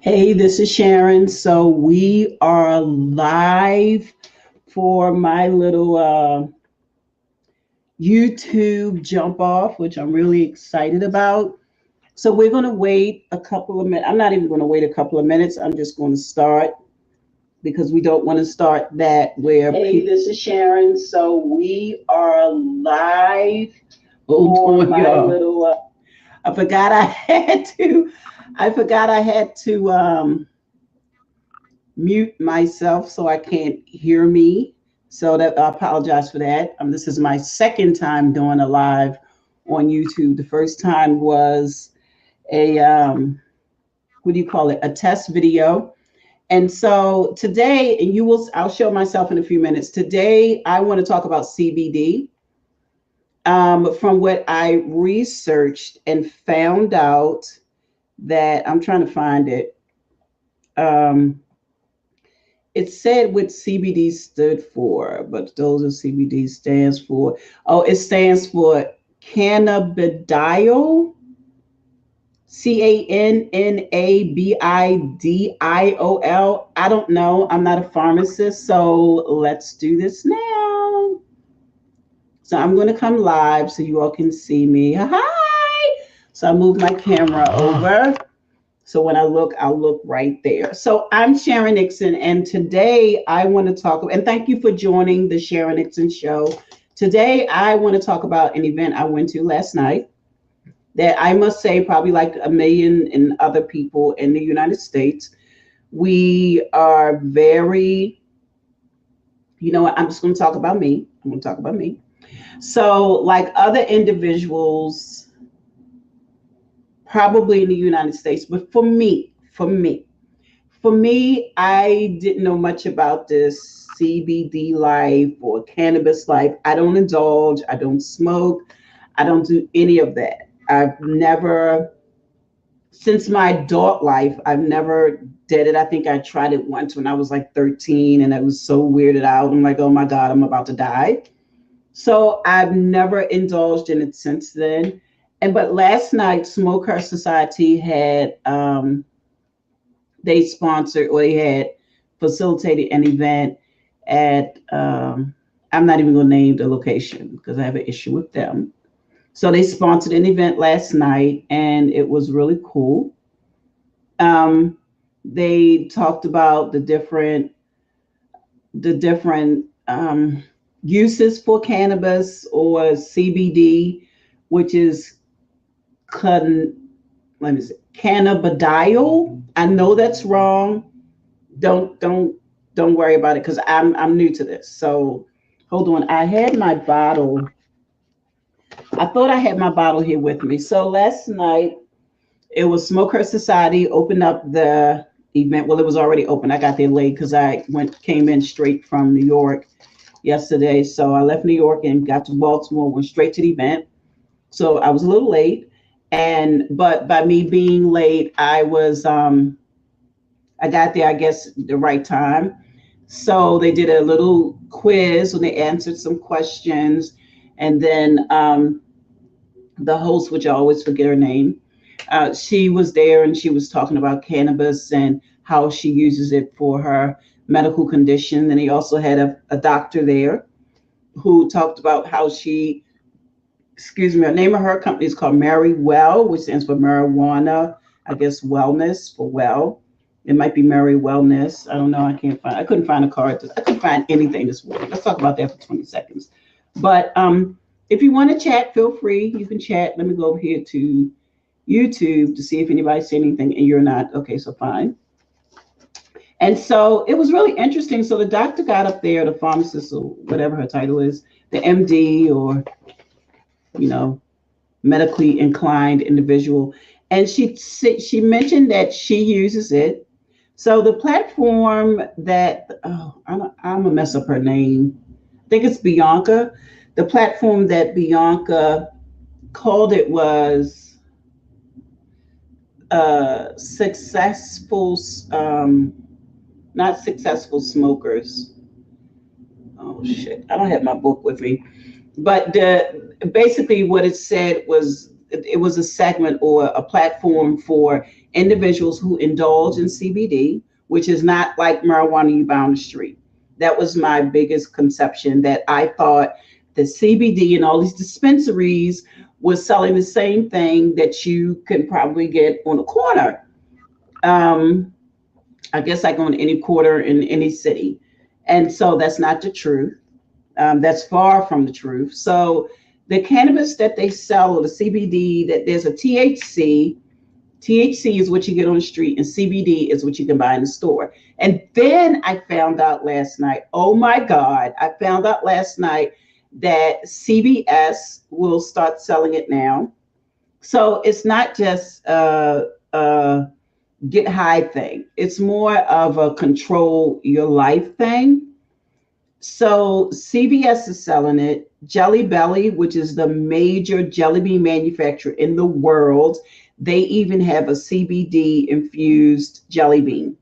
Hey, this is Sharon. So we are live for my little YouTube jump off, which I'm really excited about. So we're going to wait a couple of minutes. I'm not even going to wait a couple of minutes. I'm just going to start because we don't want to start that where. Hey, this is Sharon. So we are live for my little. I forgot I had to. I forgot I had to. Mute myself so I can't hear me. So that I apologize for that. This is my second time doing a live on YouTube. The first time was a what do you call it? A test video. And so today, and I'll show myself in a few minutes. Today, I want to talk about CBD. From what I researched and found out that I'm trying to find it. It said what CBD stood for, but those are CBD stands for. Oh, it stands for cannabidiol, CANNABIDIOL. I don't know. I'm not a pharmacist, so let's do this now. So I'm going to come live so you all can see me. Hi. So I move my camera over. So when I look, I'll look right there. So I'm Sharan Nixon, and today I want to talk, and thank you for joining the Sharan Nixon Show. Today I want to talk about an event I went to last night that I must say probably like a million and other people in the United States. We are very, I'm just going to talk about me. I'm going to talk about me. So like other individuals, probably in the United States, but for me, I didn't know much about this CBD life or cannabis life. I don't indulge, I don't smoke, I don't do any of that. I've never, since my adult life, I've never did it. I think I tried it once when I was like 13 and I was so weirded out. I'm like, oh my God, I'm about to die. So I've never indulged in it since then. But last night, Smoker Society had they sponsored or they had facilitated an event at I'm not even going to name the location because I have an issue with them. So they sponsored an event last night, and it was really cool. They talked about the different uses for cannabis or CBD, which is cannabidiol. I know that's wrong. Don't worry about it because I'm new to this. So hold on. I had my bottle. I thought I had my bottle here with me. So last night it was Smoker Society opened up the event. Well, it was already open. I got there late because I came in straight from New York yesterday. So I left New York and got to Baltimore, went straight to the event. So I was a little late. But by me being late, I got there, I guess, the right time. So they did a little quiz and they answered some questions. And then the host, which I always forget her name, she was there and she was talking about cannabis and how she uses it for her medical condition. And he also had a doctor there who talked about how she, the name of her company is called Mary Well, which stands for marijuana, I guess wellness for well. It might be Mary Wellness. I don't know. I couldn't find a card. I couldn't find anything this morning. Let's talk about that for 20 seconds. But if you want to chat, feel free. You can chat. Let me go over here to YouTube to see if anybody said anything and you're not. Okay, so fine. And so it was really interesting. So the doctor got up there, the pharmacist or whatever her title is, the MD or medically inclined individual. And she mentioned that she uses it. So the platform that, I'm going to mess up her name. I think it's Bianca. The platform that Bianca called it was successful, not successful smokers. Oh, shit. I don't have my book with me. But basically what it said was it was a segment or a platform for individuals who indulge in CBD, which is not like marijuana you buy on the street. That was my biggest conception, that I thought the CBD and all these dispensaries was selling the same thing that you can probably get on a corner. Um, I guess like on any quarter in any city. And so that's not the truth. That's far from the truth. So the cannabis that they sell, or the CBD, that there's a THC. THC is what you get on the street, and CBD is what you can buy in the store. And then I found out last night, oh my God, I found out last night that CVS will start selling it now. So it's not just get high thing. It's more of a control your life thing. So CVS is selling it. Jelly Belly, which is the major jelly bean manufacturer in the world, they even have a CBD infused jelly bean,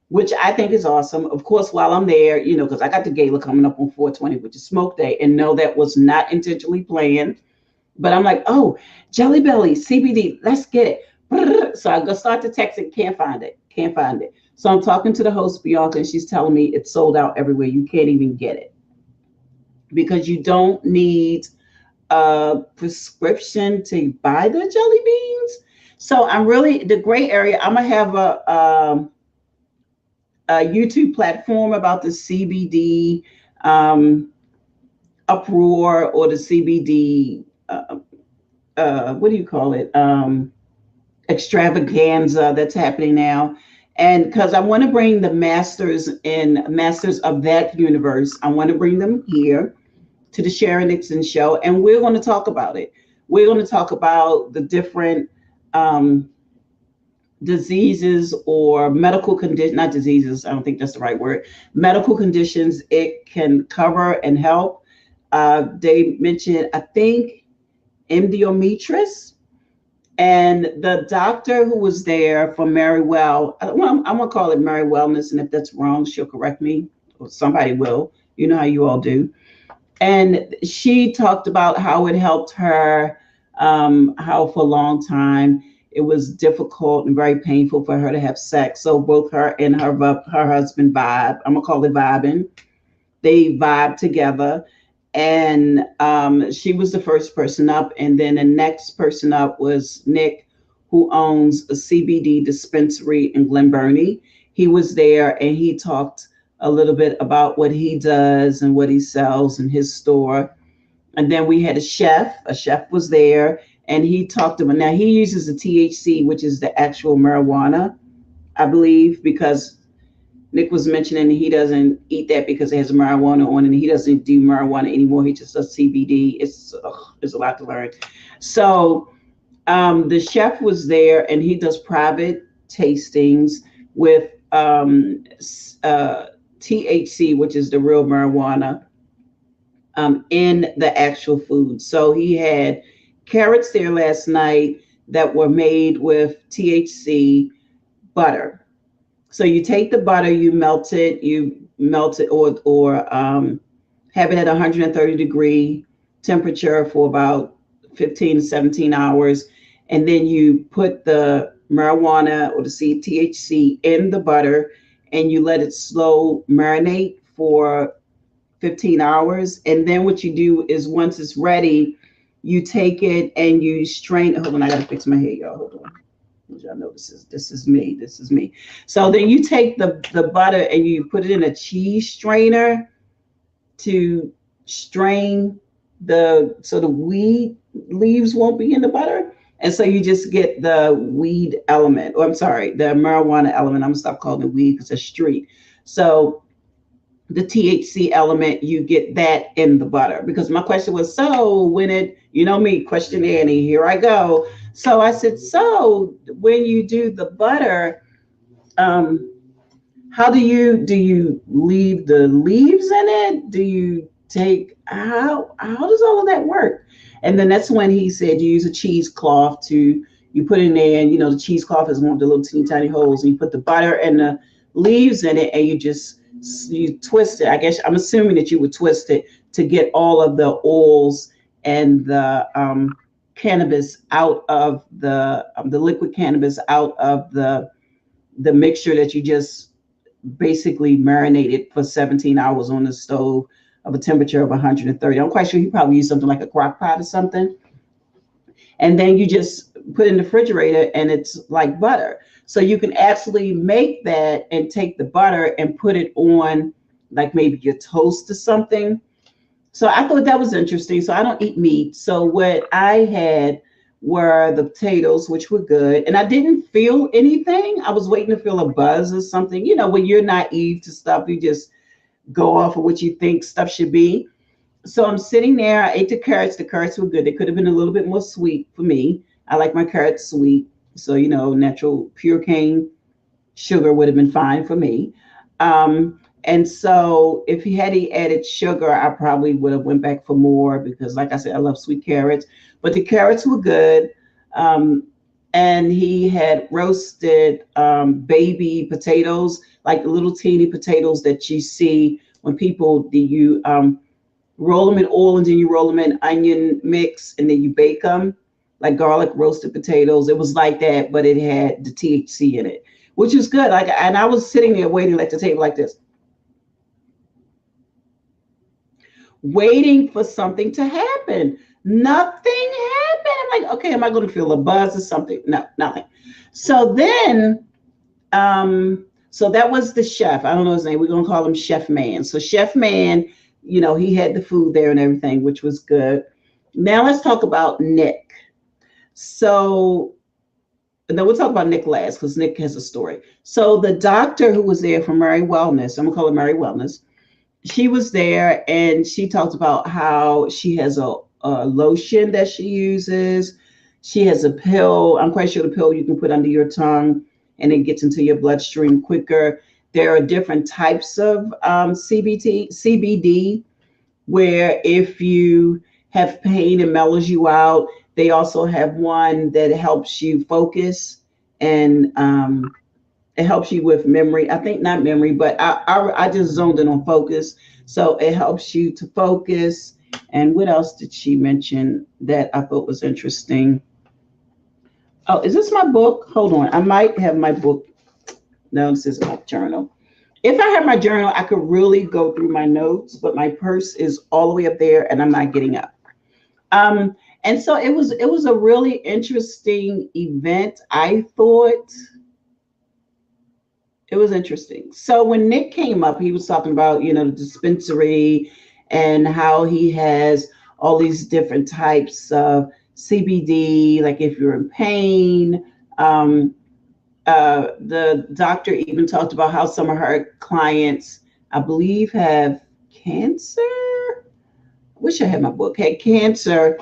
which I think is awesome. Of course, while I'm there, because I got the gala coming up on 420, which is Smoke Day, and no, that was not intentionally planned. But I'm like, oh, Jelly Belly, CBD, let's get it. So I go start to text it, can't find it. So I'm talking to the host, Bianca, and she's telling me it's sold out everywhere. You can't even get it because you don't need a prescription to buy the jelly beans. So I'm really, the gray area, I'm going to have a YouTube platform about the CBD uproar, or the CBD, what do you call it? Extravaganza that's happening now. And because I want to bring the masters of that universe, I want to bring them here to the Sharan Nixon show, and we're going to talk about it. We're going to talk about the different diseases or medical conditions, not diseases, I don't think that's the right word, medical conditions it can cover and help. They mentioned, I think, endometriosis. And the doctor who was there for Mary Well, I'm going to call it Mary Wellness, and if that's wrong, she'll correct me, or somebody will. You know how you all do. And she talked about how it helped her, how for a long time it was difficult and very painful for her to have sex. So both her and her husband vibe, I'm going to call it vibing. They vibe together. And she was the first person up. And then the next person up was Nick, who owns a CBD dispensary in Glen Burnie. He was there, and he talked a little bit about what he does and what he sells in his store. And then we had a chef was there, and he talked about, now he uses the THC, which is the actual marijuana, I believe, because Nick was mentioning he doesn't eat that because it has marijuana on it, and he doesn't do marijuana anymore. He just does CBD. It's a lot to learn. So the chef was there, and he does private tastings with THC, which is the real marijuana, in the actual food. So he had carrots there last night that were made with THC butter. So you take the butter, you melt it, or have it at 130 degree temperature for about 15 to 17 hours. And then you put the marijuana or the THC in the butter, and you let it slow marinate for 15 hours. And then what you do is, once it's ready, you take it and you strain. Hold on, I gotta fix my hair, y'all. Hold on. Y'all know this is me. So then you take the butter and you put it in a cheese strainer to strain so the weed leaves won't be in the butter. And so you just get the weed element, or I'm sorry, the marijuana element. I'm gonna stop calling it weed because it's street. So the THC element, you get that in the butter. Because my question was, so when me, question Annie, here I go. So I said, so when you do the butter, how do you leave the leaves in it? Do you how does all of that work? And then that's when he said you use a cheesecloth you put in there, and the cheesecloth is one of the little teeny tiny holes, and you put the butter and the leaves in it, and you twist it. I guess I'm assuming that you would twist it to get all of the oils and the cannabis out of the liquid cannabis out of the mixture that you just basically marinated for 17 hours on the stove of a temperature of 130. I'm quite sure you probably use something like a crock pot or something. And then you just put it in the refrigerator and it's like butter. So you can actually make that and take the butter and put it on like maybe your toast or something. So I thought that was interesting. So I don't eat meat. So what I had were the potatoes, which were good. And I didn't feel anything. I was waiting to feel a buzz or something. You know, when you're naive to stuff, you just go off of what you think stuff should be. So I'm sitting there. I ate the carrots. The carrots were good. They could have been a little bit more sweet for me. I like my carrots sweet. So, you know, natural pure cane sugar would have been fine for me. And so if he had added sugar, I probably would have went back for more because, like I said, I love sweet carrots. But the carrots were good. And he had roasted baby potatoes, like the little teeny potatoes that you see when people do you roll them in oil and then you roll them in onion mix and then you bake them like garlic roasted potatoes. It was like that, but it had the THC in it, which is good. Like, and I was sitting there waiting at the table like this, waiting for something to happen. Nothing happened. I'm like, okay, am I going to feel a buzz or something? No, nothing. So then, so that was the chef. I don't know his name. We're going to call him Chef Man. So Chef Man, you know, he had the food there and everything, which was good. Now let's talk about Nick. So then we'll talk about Nick last because Nick has a story. So the doctor who was there for Mary Wellness, I'm gonna call her Mary Wellness, she was there and she talked about how she has a lotion that she uses. She has a pill. I'm quite sure the pill you can put under your tongue and it gets into your bloodstream quicker. There are different types of CBD, where if you have pain, it mellows you out. They also have one that helps you focus and it helps you with memory. I think not memory, but I just zoned in on focus. So it helps you to focus. And what else did she mention that I thought was interesting? Oh, is this my book? Hold on. I might have my book. No, this isn't my journal. If I had my journal, I could really go through my notes, but my purse is all the way up there and I'm not getting up. And so it was a really interesting event. I thought it was interesting. So when Nick came up, he was talking about, you know, the dispensary and how he has all these different types of CBD, like if you're in pain. The doctor even talked about how some of her clients, I believe, have cancer. I wish I had my book, had cancer.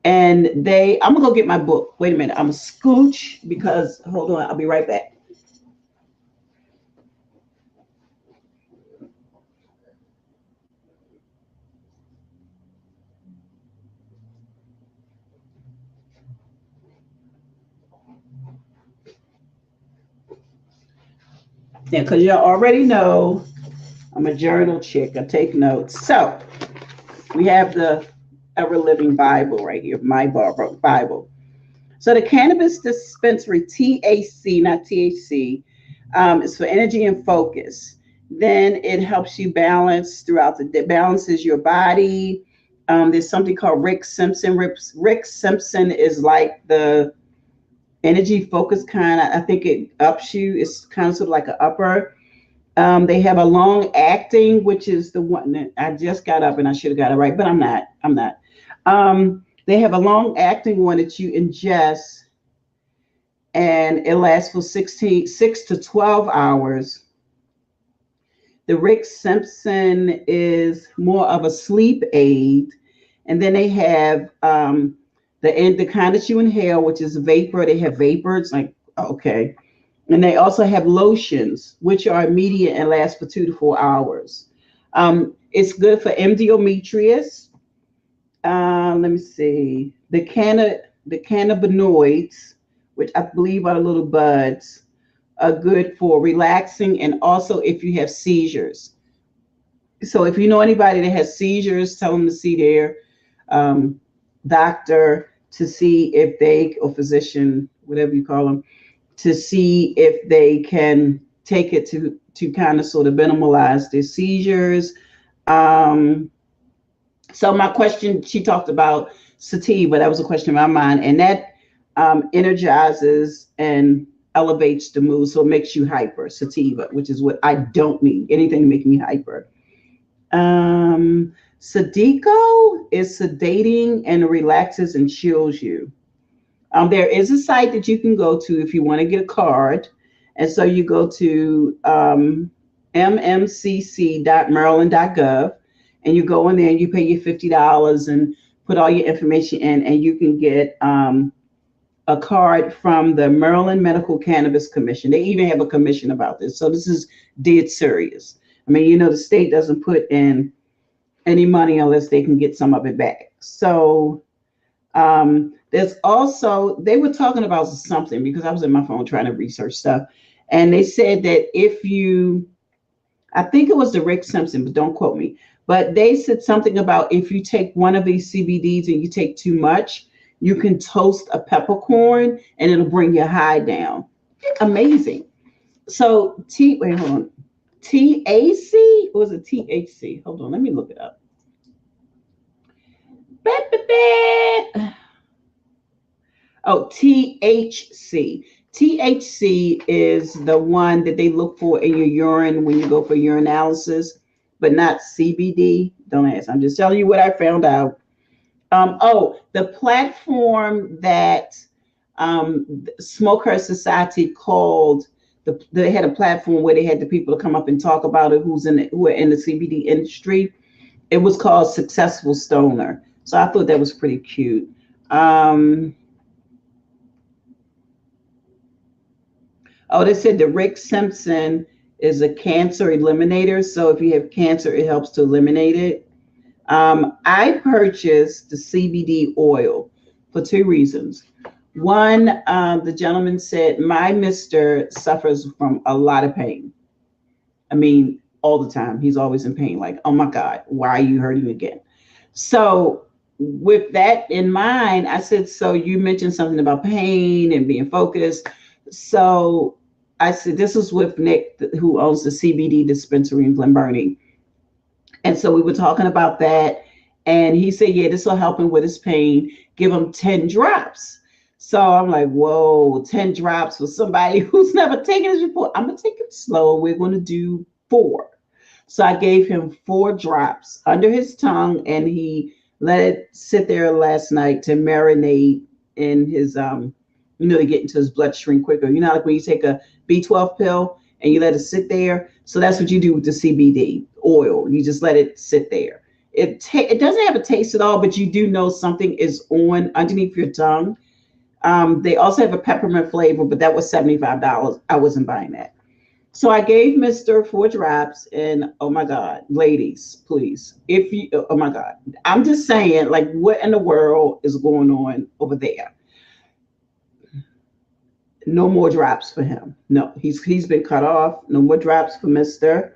And I'm gonna go get my book. Wait a minute, I'm a scooch because, hold on, I'll be right back. Yeah, because you already know I'm a journal chick. I take notes. So we have the Ever Living Bible right here, my Bible. So the cannabis dispensary, TAC, not THC, is for energy and focus. Then it helps you balance throughout the day, balances your body. There's something called Rick Simpson. Rick Simpson is like the energy focus kind of, I think it ups you. It's kind of sort of like an upper. They have a long acting, which is the one that I just got up and I should have got it right, but I'm not. They have a long acting one that you ingest and it lasts for 6 to 12 hours. The Rick Simpson is more of a sleep aid. And then they have the kind that you inhale, which is vapor. They have vapors, like, okay. And they also have lotions, which are immediate and last for 2 to 4 hours. It's good for endometrius. Let me see. The cannabinoids, which I believe are the little buds, are good for relaxing and also if you have seizures. So if you know anybody that has seizures, tell them to see their doctor to see if they, or physician, whatever you call them, to see if they can take it to kind of sort of minimalize their seizures. Um, so my question, she talked about sativa. That was a question in my mind, and that energizes and elevates the mood, so it makes you hyper. Sativa, which is what I don't need. Anything to make me hyper. Sadico is sedating and relaxes and chills you. There is a site that you can go to if you want to get a card. And so you go to mmcc.maryland.gov, and you go in there and you pay your $50 and put all your information in, and you can get a card from the Maryland Medical Cannabis Commission. They even have a commission about this. So this is dead serious. I mean, you know, the state doesn't put in any money unless they can get some of it back. So there's also, they were talking about something because I was in my phone trying to research stuff. And they said that if you, I think it was the Rick Simpson, but don't quote me, but they said something about if you take one of these CBDs and you take too much, you can toast a peppercorn and it'll bring your high down. Amazing. So wait, hold on. TAC? Or was it THC? Hold on, let me look it up. Oh, THC. THC is the one that they look for in your urine when you go for urinalysis, but not CBD. Don't ask. I'm just telling you what I found out. The platform that Smoker Society called, they had a platform where they had the people to come up and talk about it who are in the CBD industry. It was called Successful Stoner. So I thought that was pretty cute. They said that Rick Simpson is a cancer eliminator. So if you have cancer, it helps to eliminate it. I purchased the CBD oil for two reasons. One, the gentleman said, my mister suffers from a lot of pain. I mean, all the time. He's always in pain. Like, oh my God, why are you hurting again? So with that in mind, I said, so you mentioned something about pain and being focused. So I said, this is with Nick, who owns the CBD dispensary in Glen Burnie. And so we were talking about that. And he said, yeah, this will help him with his pain. Give him 10 drops. So I'm like, whoa, 10 drops for somebody who's never taken this before. I'm going to take it slow. We're going to do 4. So I gave him 4 drops under his tongue, and he let it sit there last night to marinate in his, to get into his bloodstream quicker. You know, like when you take a B12 pill and you let it sit there. So that's what you do with the CBD oil. You just let it sit there. It doesn't have a taste at all, but you do know something is on underneath your tongue. They also have a peppermint flavor, but that was $75. I wasn't buying that. So I gave Mr. 4 drops, and oh my God, ladies, please, oh my God, I'm just saying, like, what in the world is going on over there? No more drops for him. No, he's been cut off. No more drops for Mr.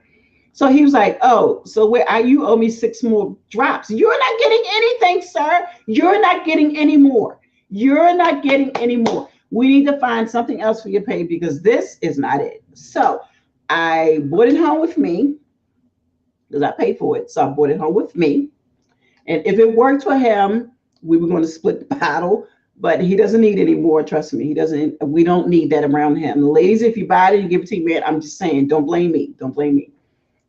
So he was like, oh, so you owe me 6 more drops. You're not getting anything, sir. You're not getting any more. You're not getting any more. We need to find something else for your pay because this is not it. So I brought it home with me because I paid for it. So I brought it home with me. And if it worked for him, we were going to split the bottle, but he doesn't need any more. Trust me. We don't need that around him. Ladies, if you buy it, you give it to your man. I'm just saying, don't blame me. Don't blame me.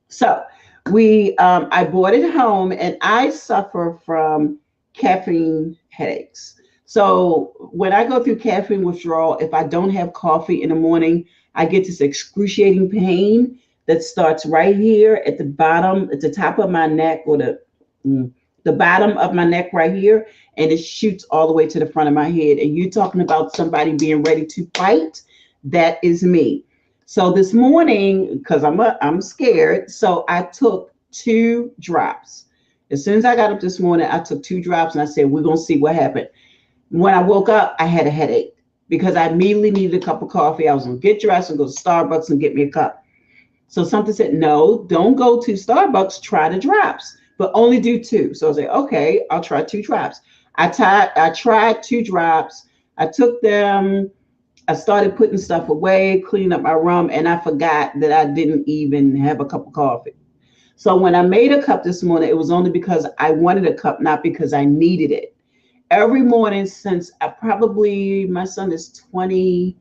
So I brought it home, and I suffer from caffeine headaches. So when I go through caffeine withdrawal, if I don't have coffee in the morning, I get this excruciating pain that starts right here at the bottom, at the top of my neck, or the bottom of my neck right here, and it shoots all the way to the front of my head. And you're talking about somebody being ready to fight? That is me. So this morning, because I'm scared, so I took 2 drops. As soon as I got up this morning, I took 2 drops, and I said, we're going to see what happened. When I woke up, I had a headache because I immediately needed a cup of coffee. I was going to get dressed and go to Starbucks and get me a cup. So something said, no, don't go to Starbucks. Try the drops, but only do 2. So I was like, okay, I'll try 2 drops. I tried 2 drops. I took them. I started putting stuff away, cleaning up my room, and I forgot that I didn't even have a cup of coffee. So when I made a cup this morning, it was only because I wanted a cup, not because I needed it. Every morning since my son is 20,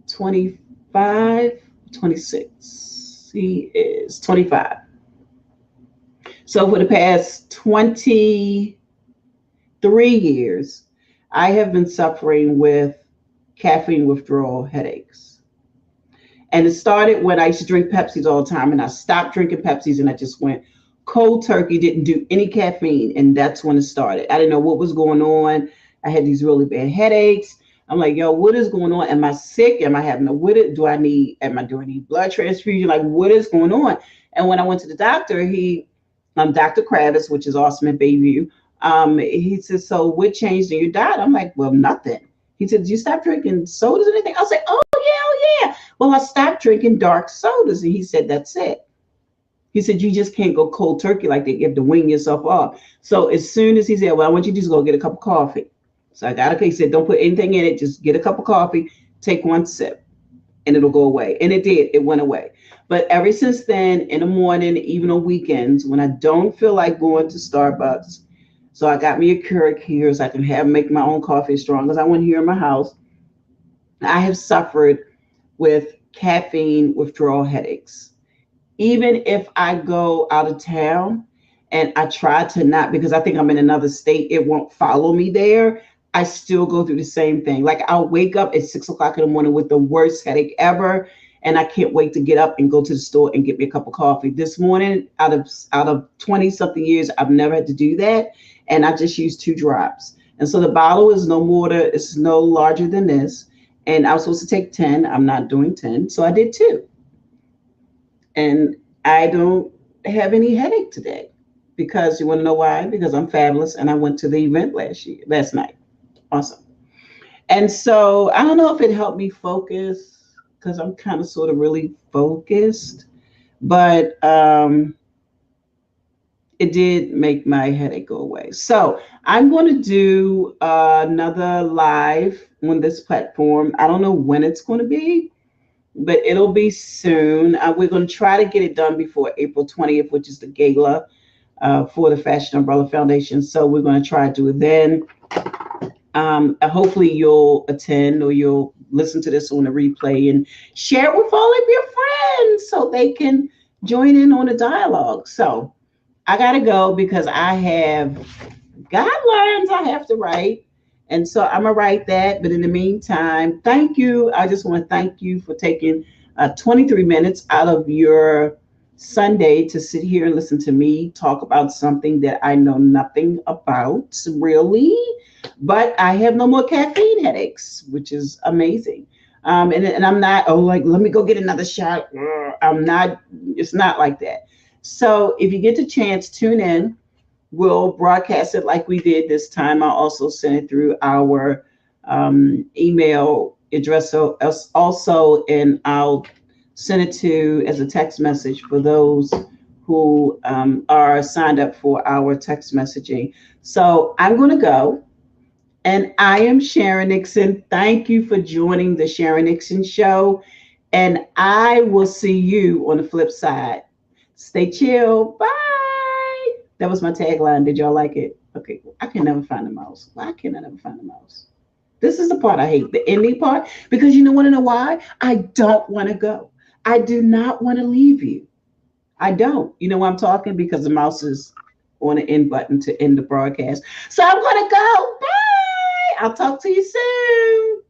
25, 26. He is 25. So for the past 23 years, I have been suffering with caffeine withdrawal headaches. And it started when I used to drink Pepsis all the time, and I stopped drinking Pepsis and I just went cold turkey, didn't do any caffeine. And that's when it started. I didn't know what was going on. I had these really bad headaches. I'm like, yo, what is going on? Am I sick? Am I having a what? Do I need blood transfusion? Like, what is going on? And when I went to the doctor, Dr. Kravis, which is awesome at Bayview, he said, so what changed in your diet? I'm like, well, nothing. He said, did you stop drinking sodas or anything? I was like, oh yeah. Well, I stopped drinking dark sodas. And he said, that's it. He said, you just can't go cold turkey like that. You have to wean yourself off. So as soon as he said, well, I want you to just go get a cup of coffee. So I got okay. He said, don't put anything in it. Just get a cup of coffee, take 1 sip, and it'll go away. And it did. It went away. But ever since then, in the morning, even on weekends, when I don't feel like going to Starbucks, so I got me a Keurig here so I can make my own coffee as strong as I want here in my house. I have suffered with caffeine withdrawal headaches. Even if I go out of town and I try to not, because I think I'm in another state, it won't follow me there. I still go through the same thing. Like I'll wake up at 6 o'clock in the morning with the worst headache ever. And I can't wait to get up and go to the store and get me a cup of coffee. This morning, out of 20 something years, I've never had to do that. And I just used 2 drops. And so the bottle is it's no larger than this. And I was supposed to take 10. I'm not doing 10. So I did 2. And I don't have any headache today. Because you want to know why? Because I'm fabulous and I went to the event last night. Awesome. And so I don't know if it helped me focus because I'm kind of sort of really focused, but it did make my headache go away. So I'm going to do another live on this platform. I don't know when it's going to be, but it'll be soon. We're going to try to get it done before April 20th, which is the gala for the Fashion Umbrella Foundation. So we're going to try to do it then. Hopefully you'll attend or you'll listen to this on a replay and share it with all of your friends so they can join in on the dialogue. So I got to go because I have guidelines I have to write. And so I'm going to write that. But in the meantime, thank you. I just want to thank you for taking 23 minutes out of your Sunday to sit here and listen to me talk about something that I know nothing about, really. But I have no more caffeine headaches, which is amazing. And I'm not, let me go get another shot. I'm not, it's not like that. So if you get the chance, tune in. We'll broadcast it like we did this time. I'll also send it through our email address also, and I'll send it to as a text message for those who are signed up for our text messaging. So I'm going to go. And I am Sharan Nixon. Thank you for joining the Sharan Nixon Show. And I will see you on the flip side. Stay chill. Bye. That was my tagline. Did y'all like it? Okay. I can never find the mouse. Why can't I never find the mouse? This is the part I hate, the ending part, because you want to know why? I don't want to go. I do not want to leave you. I don't. You know why I'm talking? Because the mouse is on the end button to end the broadcast. So I'm going to go. Bye. I'll talk to you soon.